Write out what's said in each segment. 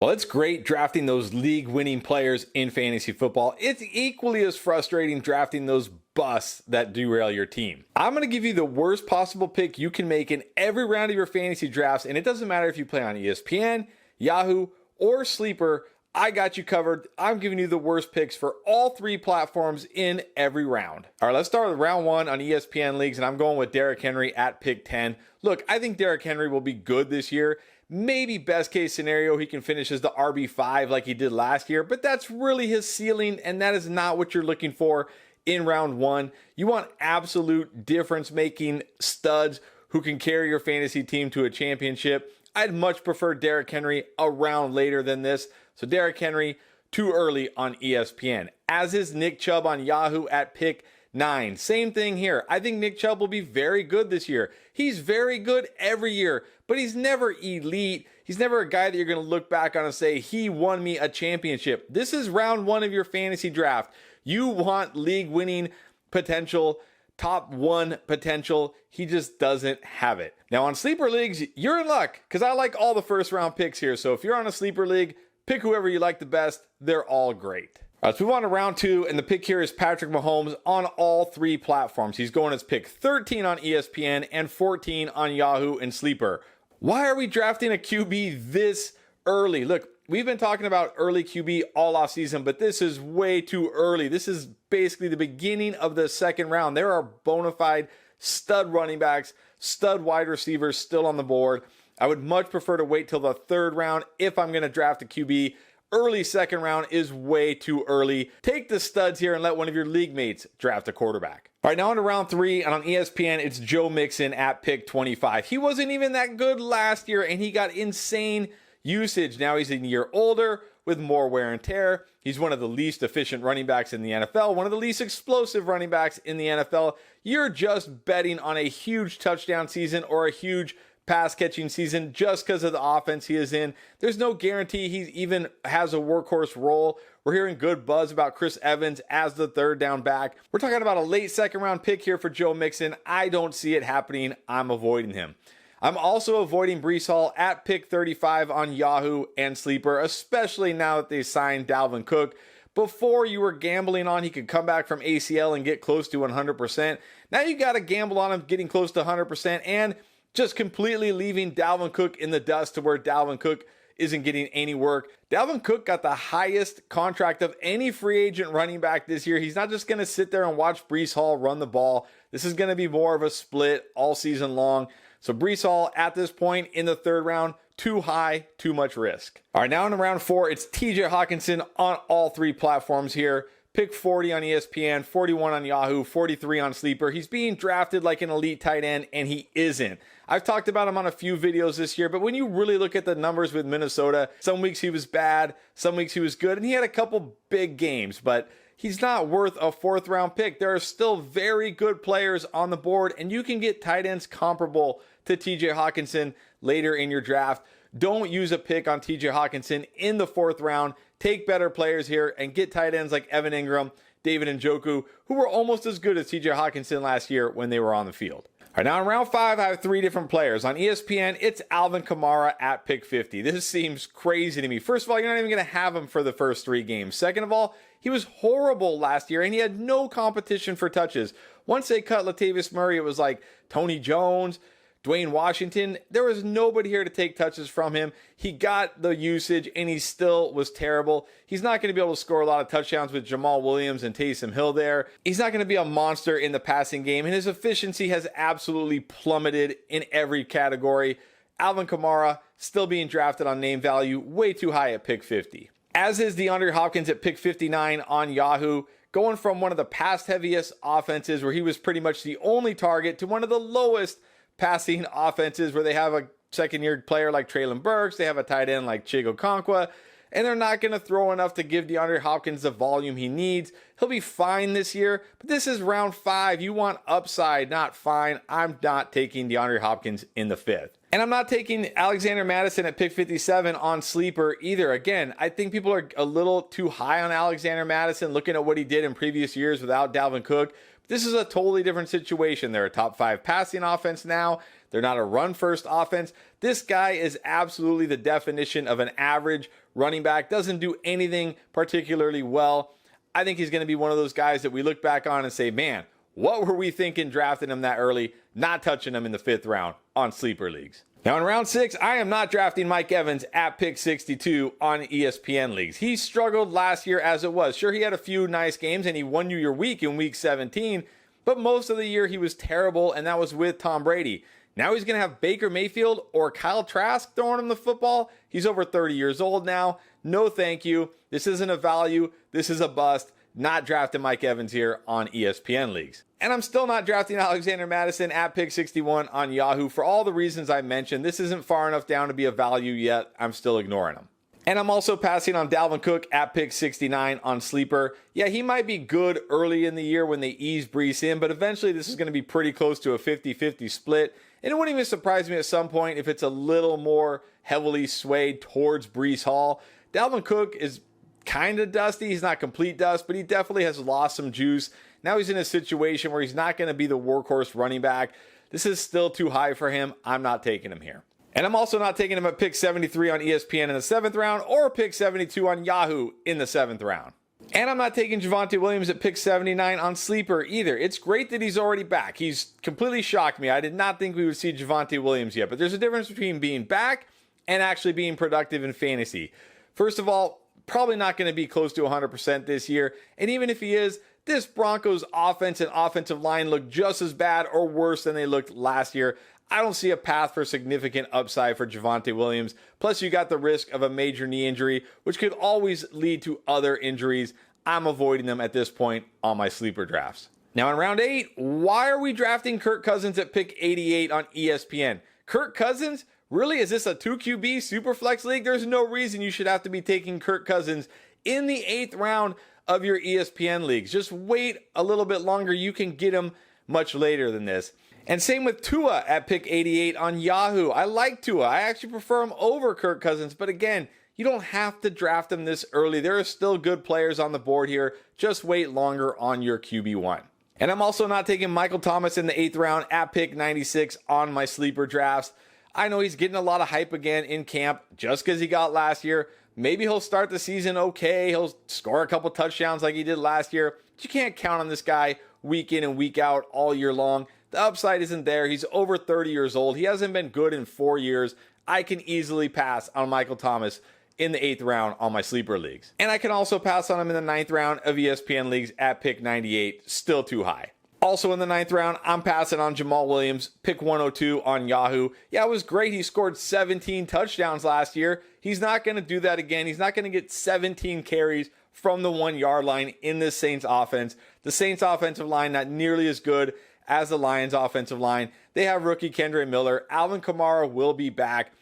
Well, it's great drafting those league winning players in fantasy football. It's equally as frustrating drafting those busts that derail your team. I'm going to give you the worst possible pick you can make in every round of your fantasy drafts, and it doesn't matter if you play on ESPN, Yahoo, or Sleeper. I got you covered. I'm giving you the worst picks for all three platforms in every round. All right, let's start with round one on ESPN leagues, and I'm going with Derrick Henry at pick 10. Look, I think Derrick Henry will be good this year. Maybe best case scenario, he can finish as the RB5 like he did last year, but that's really his ceiling, and that is not what you're looking for in round one. You want absolute difference-making studs who can carry your fantasy team to a championship. I'd much prefer Derrick Henry a round later than this. So Derrick Henry, too early on ESPN. As is Nick Chubb on Yahoo at pick 9. Same thing here. I think Nick Chubb will be very good this year. He's very good every year, but he's never elite. He's never a guy that you're going to look back on and say, he won me a championship. This is round one of your fantasy draft. You want league winning potential, top one potential. He just doesn't have it. Now on sleeper leagues, you're in luck because I like all the first round picks here. So if you're on a sleeper league, pick whoever you like the best. They're all great. All right, let's move on to round two, and the pick here is Patrick Mahomes on all three platforms. He's going as pick 13 on ESPN and 14 on Yahoo and Sleeper. Why are we drafting a QB this early? Look, we've been talking about early QB all offseason, but this is way too early. This is basically the beginning of the second round. There are bona fide stud running backs, stud wide receivers still on the board. I would much prefer to wait till the third round if I'm going to draft a QB. Early second round is way too early. Take the studs here and let one of your league mates draft a quarterback. All right, now on to round three, and on ESPN, it's Joe Mixon at pick 25. He wasn't even that good last year, and he got insane usage. Now he's a year older with more wear and tear. He's one of the least efficient running backs in the NFL, one of the least explosive running backs in the NFL. You're just betting on a huge touchdown season or a huge pass catching season just because of the offense he is in. There's no guarantee he even has a workhorse role. We're hearing good buzz about Chris Evans as the third down back. We're talking about a late second round pick here for Joe Mixon. I don't see it happening. I'm avoiding him. I'm also avoiding Breece Hall at pick 35 on Yahoo and Sleeper, especially now that they signed Dalvin Cook. Before you were gambling on he could come back from ACL and get close to 100%. Now you got to gamble on him getting close to 100% and just completely leaving Dalvin Cook in the dust to where Dalvin Cook isn't getting any work. Dalvin Cook got the highest contract of any free agent running back this year. He's not just going to sit there and watch Breece Hall run the ball. This is going to be more of a split all season long. So Breece Hall at this point in the third round, too high, too much risk. All right, now in round four, it's TJ Hawkinson on all three platforms here. Pick 40 on ESPN, 41 on Yahoo, 43 on Sleeper. He's being drafted like an elite tight end, and he isn't. I've talked about him on a few videos this year, but when you really look at the numbers with Minnesota, some weeks he was bad, some weeks he was good, and he had a couple big games, but he's not worth a fourth round pick. There are still very good players on the board, and you can get tight ends comparable to TJ Hawkinson later in your draft. Don't use a pick on TJ Hawkinson in the fourth round. Take better players here and get tight ends like Evan Ingram, David Njoku, who were almost as good as TJ Hawkinson last year when they were on the field. All right, now in round five, I have three different players. On ESPN, it's Alvin Kamara at pick 50. This seems crazy to me. First of all, you're not even going to have him for the first three games. Second of all, he was horrible last year, and he had no competition for touches. Once they cut Latavius Murray, it was like Tony Jones, Dwayne Washington. There was nobody here to take touches from him. He got the usage, and he still was terrible. He's not going to be able to score a lot of touchdowns with Jamal Williams and Taysom Hill there. He's not going to be a monster in the passing game, and his efficiency has absolutely plummeted in every category. Alvin Kamara still being drafted on name value, way too high at pick 50. As is DeAndre Hopkins at pick 59 on Yahoo, going from one of the pass-heaviest offenses where he was pretty much the only target to one of the lowest passing offenses where they have a second-year player like Treylon Burks, they have a tight end like Chigo Okonkwo, and they're not going to throw enough to give DeAndre Hopkins the volume he needs. He'll be fine this year, but this is round five. You want upside, not fine. I'm not taking DeAndre Hopkins in the fifth. And I'm not taking Alexander Mattison at pick 57 on Sleeper either. Again, I think people are a little too high on Alexander Mattison looking at what he did in previous years without Dalvin Cook. This is a totally different situation. They're a top five passing offense now. They're not a run-first offense. This guy is absolutely the definition of an average running back, doesn't do anything particularly well. I think he's going to be one of those guys that we look back on and say, man, what were we thinking drafting him that early, not touching him in the 5th round on sleeper leagues? Now in round 6, I am not drafting Mike Evans at pick 62 on ESPN leagues. He struggled last year as it was. Sure, he had a few nice games and he won you your week in week 17, but most of the year he was terrible, and that was with Tom Brady. Now he's going to have Baker Mayfield or Kyle Trask throwing him the football. He's over 30 years old now. No thank you. This isn't a value. This is a bust. Not drafting Mike Evans here on ESPN leagues. And I'm still not drafting Alexander Mattison at pick 61 on Yahoo for all the reasons I mentioned. This isn't far enough down to be a value yet. I'm still ignoring him. And I'm also passing on Dalvin Cook at pick 69 on Sleeper. Yeah, he might be good early in the year when they ease Brees in, but eventually this is going to be pretty close to a 50-50 split. And it wouldn't even surprise me at some point if it's a little more heavily swayed towards Brees Hall. Dalvin Cook is kind of dusty. He's not complete dust, but he definitely has lost some juice. Now he's in a situation where he's not going to be the workhorse running back. This is still too high for him. I'm not taking him here. And I'm also not taking him at pick 73 on ESPN in the 7th round or pick 72 on Yahoo in the 7th round. And I'm not taking Javonte Williams at pick 79 on Sleeper either. It's great that he's already back. He's completely shocked me. I did not think we would see Javonte Williams yet, but there's a difference between being back and actually being productive in fantasy. First of all, probably not going to be close to 100% this year. And even if he is, this Broncos offense and offensive line look just as bad or worse than they looked last year. I don't see a path for significant upside for Javonte Williams. Plus, you got the risk of a major knee injury, which could always lead to other injuries. I'm avoiding them at this point on my sleeper drafts. Now in round 8, why are we drafting Kirk Cousins at pick 88 on ESPN? Kirk Cousins? Really? Is this a 2QB Superflex league? There's no reason you should have to be taking Kirk Cousins in the 8th round of your ESPN leagues. Just wait a little bit longer. You can get him much later than this. And same with Tua at pick 88 on Yahoo. I like Tua. I actually prefer him over Kirk Cousins. But again, you don't have to draft him this early. There are still good players on the board here. Just wait longer on your QB1. And I'm also not taking Michael Thomas in the 8th round at pick 96 on my sleeper drafts. I know he's getting a lot of hype again in camp just because he got last year. Maybe he'll start the season okay. He'll score a couple touchdowns like he did last year. But you can't count on this guy week in and week out all year long. The upside isn't there. He's over 30 years old. He hasn't been good in 4 years. I can easily pass on Michael Thomas in the 8th round on my sleeper leagues. And I can also pass on him in the 9th round of ESPN leagues at pick 98. Still too high. Also in the 9th round, I'm passing on Jamal Williams, pick 102 on Yahoo. Yeah, it was great. He scored 17 touchdowns last year. He's not going to do that again. He's not going to get 17 carries from the 1-yard line in this Saints offense. The Saints offensive line not nearly as good as the Lions offensive line. They have rookie Kendre Miller. Alvin Kamara will be back.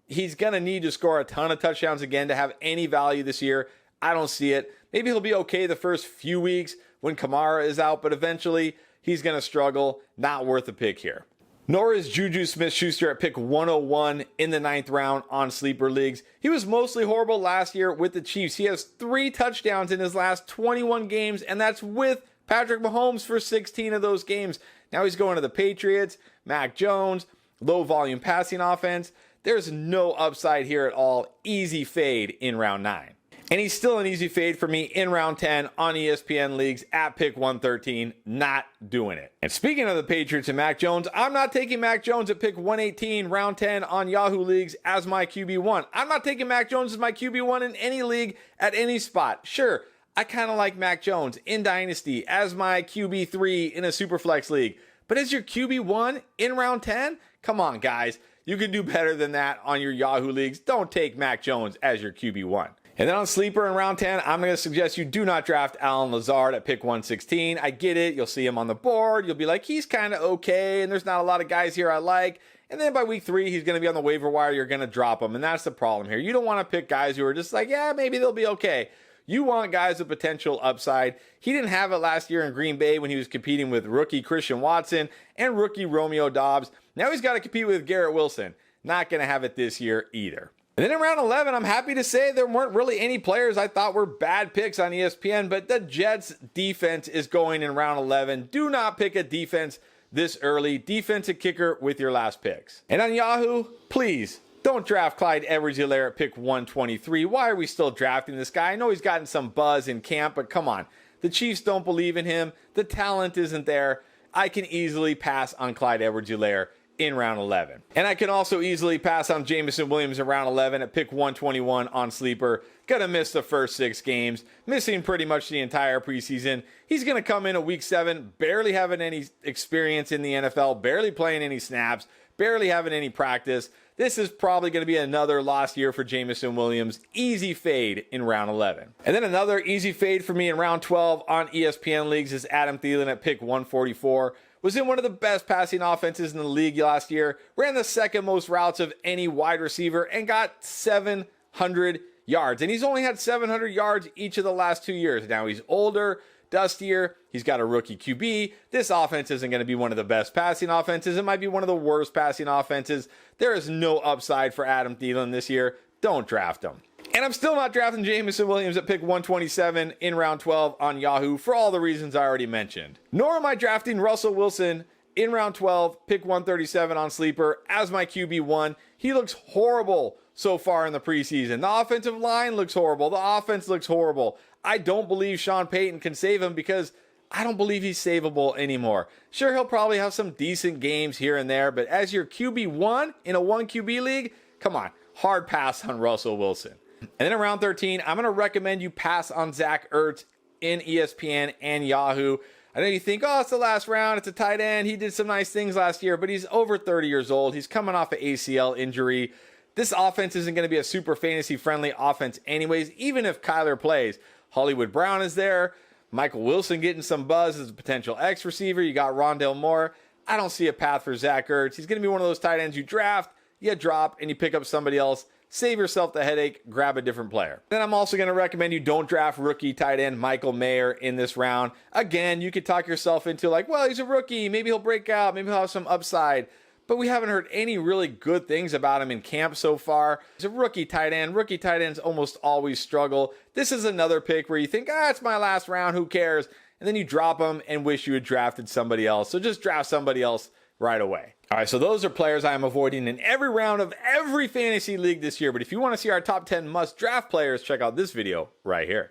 He's going to need to score a ton of touchdowns again to have any value this year. I don't see it. Maybe he'll be okay the first few weeks when Kamara is out, but eventually he's going to struggle. Not worth a pick here. Nor is Juju Smith-Schuster at pick 101 in the 9th round on sleeper leagues. He was mostly horrible last year with the Chiefs. He has 3 touchdowns in his last 21 games, and that's with Patrick Mahomes for 16 of those games. Now he's going to the Patriots, Mac Jones, low volume passing offense. There's no upside here at all. Easy fade in round 9. And he's still an easy fade for me in round 10 on ESPN leagues at pick 113. Not doing it. And speaking of the Patriots and Mac Jones, I'm not taking Mac Jones at pick 118, round 10 on Yahoo leagues as my QB1. I'm not taking Mac Jones as my QB1 in any league at any spot. Sure, I kind of like Mac Jones in Dynasty as my QB3 in a Superflex league. But as your QB1 in round 10? Come on, guys. You can do better than that on your Yahoo leagues. Don't take Mac Jones as your QB1. And then on sleeper in round 10, I'm going to suggest you do not draft Allen Lazard at pick 116. I get it. You'll see him on the board. You'll be like, he's kind of okay, and there's not a lot of guys here I like. And then by week 3, he's going to be on the waiver wire. You're going to drop him, and that's the problem here. You don't want to pick guys who are just like, yeah, maybe they'll be okay. You want guys with potential upside. He didn't have it last year in Green Bay when he was competing with rookie Christian Watson and rookie Romeo Doubs. Now he's got to compete with Garrett Wilson. Not going to have it this year either. And then in round 11, I'm happy to say there weren't really any players I thought were bad picks on ESPN, but the Jets defense is going in round 11. Do not pick a defense this early. Defensive kicker with your last picks. And on Yahoo, please Don't draft Clyde Edwards-Helaire at pick 123. Why are we still drafting this guy? I know he's gotten some buzz in camp, but come on. The Chiefs don't believe in him. The talent isn't there. I can easily pass on Clyde Edwards-Helaire in round 11. And I can also easily pass on Jameson Williams in round 11 at pick 121 on Sleeper. Gonna miss the first 6 games, missing pretty much the entire preseason. He's gonna come in at week 7, barely having any experience in the NFL, barely playing any snaps, barely having any practice. This is probably going to be another lost year for Jameson Williams. Easy fade in round 11. And then another easy fade for me in round 12 on ESPN leagues is Adam Thielen at pick 144. Was in one of the best passing offenses in the league last year. Ran the second most routes of any wide receiver and got 700 yards. And he's only had 700 yards each of the last 2 years. Now he's older, dustier. He's got a rookie QB. This offense isn't going to be one of the best passing offenses. It might be one of the worst passing offenses. There is no upside for Adam Thielen this year. Don't draft him. And I'm still not drafting Jameson Williams at pick 127 in round 12 on Yahoo for all the reasons I already mentioned. Nor am I drafting Russell Wilson in round 12, pick 137 on Sleeper as my QB1. He looks horrible so far in the preseason. The offensive line looks horrible. The offense looks horrible. I don't believe Sean Payton can save him because I don't believe he's savable anymore. Sure, he'll probably have some decent games here and there, but as your QB1 in a 1 QB league, come on, hard pass on Russell Wilson. And then in round 13, I'm going to recommend you pass on Zach Ertz in ESPN and Yahoo. I know you think, oh, it's the last round, it's a tight end. He did some nice things last year, but he's over 30 years old. He's coming off an ACL injury. This offense isn't going to be a super fantasy-friendly offense anyways, even if Kyler plays. Hollywood Brown is there. Michael Wilson getting some buzz as a potential X receiver. You got Rondale Moore. I don't see a path for Zach Ertz. He's going to be one of those tight ends you draft, you drop, and you pick up somebody else. Save yourself the headache, grab a different player. Then I'm also going to recommend you don't draft rookie tight end Michael Mayer in this round. Again, you could talk yourself into like, well, he's a rookie. Maybe he'll break out. Maybe he'll have some upside. But we haven't heard any really good things about him in camp so far. He's a rookie tight end. Rookie tight ends almost always struggle. This is another pick where you think, it's my last round, who cares? And then you drop him and wish you had drafted somebody else. So just draft somebody else right away. All right, so those are players I am avoiding in every round of every fantasy league this year. But if you want to see our top 10 must draft players, check out this video right here.